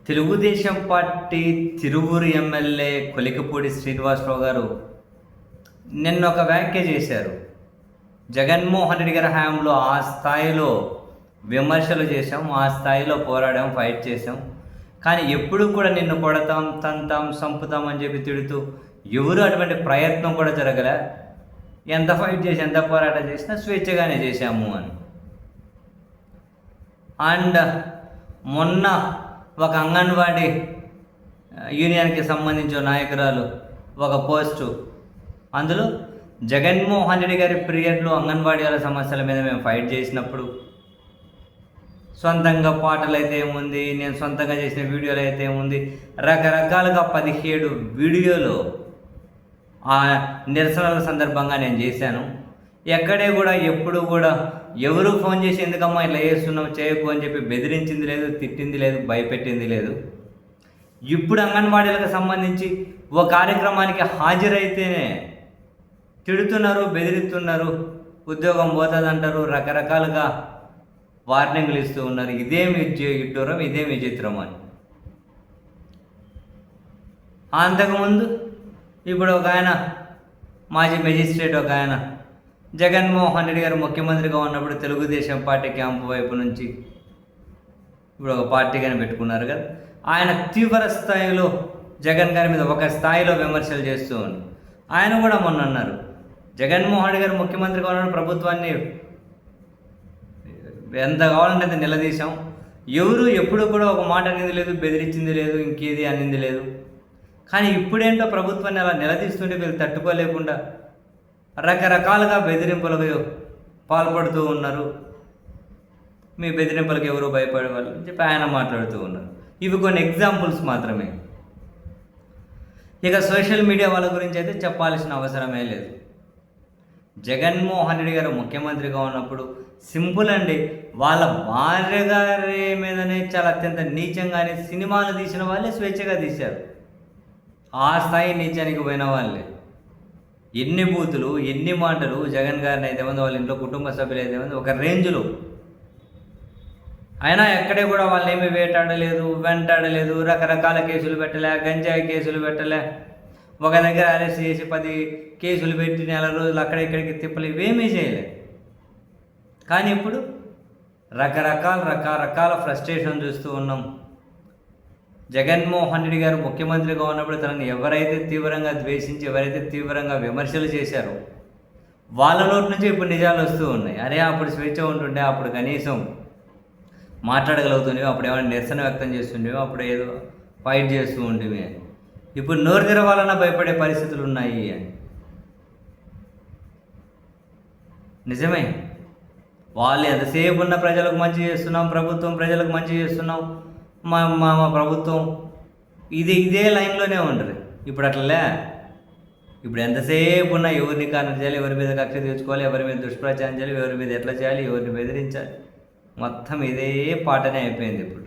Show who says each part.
Speaker 1: Telugu Desam party Tiruvuru MLA Kolikapudi Srinivasarao గారు నిన్న ఒక వ్యాఖ్య చేశారు. జగన్మోహన్ రెడ్డి గారి హయాంలో ఆ స్థాయిలో విమర్శలు చేశాం, ఆ స్థాయిలో పోరాడాం, ఫైట్ చేశాం. కానీ ఎప్పుడు కూడా నిన్ను కొడతాం, తంతాం, చంపుతాం అని చెప్పి తిడుతూ ఎవరు అటువంటి ప్రయత్నం కూడా జరగలే. ఎంత ఫైట్ చేసి ఎంత పోరాటం చేసినా స్వేచ్ఛగానే చేశాము అని. అండ్ మొన్న ఒక అంగన్వాడీ యూనియన్కి సంబంధించిన నాయకురాలు ఒక పోస్టు, అందులో జగన్మోహన్ రెడ్డి గారి పీరియడ్లో అంగన్వాడీల సమస్యల మీద మేము ఫైట్ చేసినప్పుడు సొంతంగా పాటలు అయితే ఏముంది, నేను సొంతంగా చేసిన వీడియోలు అయితే ఏముంది, రకరకాలుగా 17 వీడియోలు ఆ నిరసనల సందర్భంగా నేను చేశాను. ఎక్కడే కూడా ఎప్పుడు కూడా ఎవరు ఫోన్ చేసి ఎందుకమ్మా ఇట్లా చేస్తున్నావు చేయకు అని చెప్పి బెదిరించింది లేదు, తిట్టింది లేదు, భయపెట్టింది లేదు. ఇప్పుడు అంగన్వాడీలకు సంబంధించి ఓ కార్యక్రమానికి హాజరైతేనే తిడుతున్నారు, బెదిరిస్తున్నారు, ఉద్యోగం పోతుందంటారు, రకరకాలుగా వార్నింగ్లు ఇస్తూ ఉన్నారు. ఇదేమి ఇట్టూరం, ఇదేమి విచిత్రం అని. అంతకుముందు ఇప్పుడు ఒక ఆయన మాజీ మెజిస్ట్రేట్ ఒక ఆయన జగన్మోహన్ రెడ్డి గారు ముఖ్యమంత్రిగా ఉన్నప్పుడు తెలుగుదేశం పార్టీ క్యాంపు వైపు నుంచి ఇప్పుడు ఒక పార్టీగానే పెట్టుకున్నారు కదా, ఆయన తీవ్ర స్థాయిలో జగన్ గారి మీద ఒక స్థాయిలో విమర్శలు చేస్తూ ఉన్నారు. ఆయన కూడా మొన్న అన్నారు, జగన్మోహన్ రెడ్డి గారు ముఖ్యమంత్రిగా ఉన్న ప్రభుత్వాన్ని ఎంత కావాలంటే అంత నిలదీశాం, ఎవరు ఎప్పుడు కూడా ఒక మాట అనేది లేదు, బెదిరించింది లేదు, ఇంకేది అనింది లేదు. కానీ ఇప్పుడేంటో ప్రభుత్వాన్ని అలా నిలదీస్తుంటే వీళ్ళు తట్టుకోలేకుండా రకరకాలుగా బెదిరింపులకు పాల్పడుతూ ఉన్నారు. మీ బెదిరింపులకు ఎవరు భయపడే వాళ్ళు అని చెప్పి ఆయన మాట్లాడుతూ ఉన్నారు. ఇవి కొన్ని ఎగ్జాంపుల్స్ మాత్రమే. ఇక సోషల్ మీడియా వాళ్ళ గురించి అయితే చెప్పాల్సిన అవసరమే లేదు. జగన్మోహన్ రెడ్డి గారు ముఖ్యమంత్రిగా ఉన్నప్పుడు సింపుల్ అండి, వాళ్ళ భార్య గారి మీదనే చాలా అత్యంత నీచంగానే సినిమాలు తీసిన వాళ్ళే స్వేచ్ఛగా తీశారు. ఆ స్థాయి నీచానికి పోయిన వాళ్ళే. ఎన్ని బూతులు, ఎన్ని మాటలు జగన్ గారిని అయితే ఉంది, వాళ్ళ ఇంట్లో కుటుంబ సభ్యులు అయితే ఉంది, ఒక రేంజ్లో. అయినా ఎక్కడే కూడా వాళ్ళు ఏమీ వేటాడలేదు, వెంటాడలేదు, రకరకాల కేసులు పెట్టలే, గంజాయి కేసులు పెట్టలే, ఒక దగ్గర అరెస్ట్ చేసి 10 కేసులు పెట్టి నెల రోజులు అక్కడ ఇక్కడికి తిప్పలు, ఇవేమీ చేయలేదు. కానీ ఇప్పుడు రకరకాల ఫ్రస్ట్రేషన్ చూస్తూ ఉన్నాం. జగన్మోహన్ రెడ్డి గారు ముఖ్యమంత్రిగా ఉన్నప్పుడు తనని ఎవరైతే తీవ్రంగా ద్వేషించి, ఎవరైతే తీవ్రంగా విమర్శలు చేశారో వాళ్ళ నోటి నుంచి ఇప్పుడు నిజాలు వస్తూ ఉన్నాయి. అరే అప్పుడు స్వేచ్ఛ ఉంటుండే, అప్పుడు కనీసం మాట్లాడగలుగుతుండేవి, అప్పుడు ఏమైనా నిరసన వ్యక్తం చేస్తుండేవి, అప్పుడు ఏదో ఫైట్ చేస్తూ ఉండేవి అని. ఇప్పుడు నోరు తెరవాలన్నా భయపడే పరిస్థితులు ఉన్నాయి అని. నిజమే, వాళ్ళు ఎంతసేపు ఉన్న ప్రజలకు మంచి చేస్తున్నాం, ప్రభుత్వం ప్రజలకు మంచి చేస్తున్నాం, మా ప్రభుత్వం ఇదే లైన్లోనే ఉండరు. ఇప్పుడు అట్లలే. ఇప్పుడు ఎంతసేపు ఉన్నా ఎవరిని కారణం చేయాలి, ఎవరి మీద కక్ష తీర్చుకోవాలి, ఎవరి మీద దుష్ప్రచారం చేయాలి, ఎవరి మీద ఎట్లా చేయాలి, ఎవరిని బెదిరించాలి, మొత్తం ఇదే పాటనే అయిపోయింది ఇప్పుడు.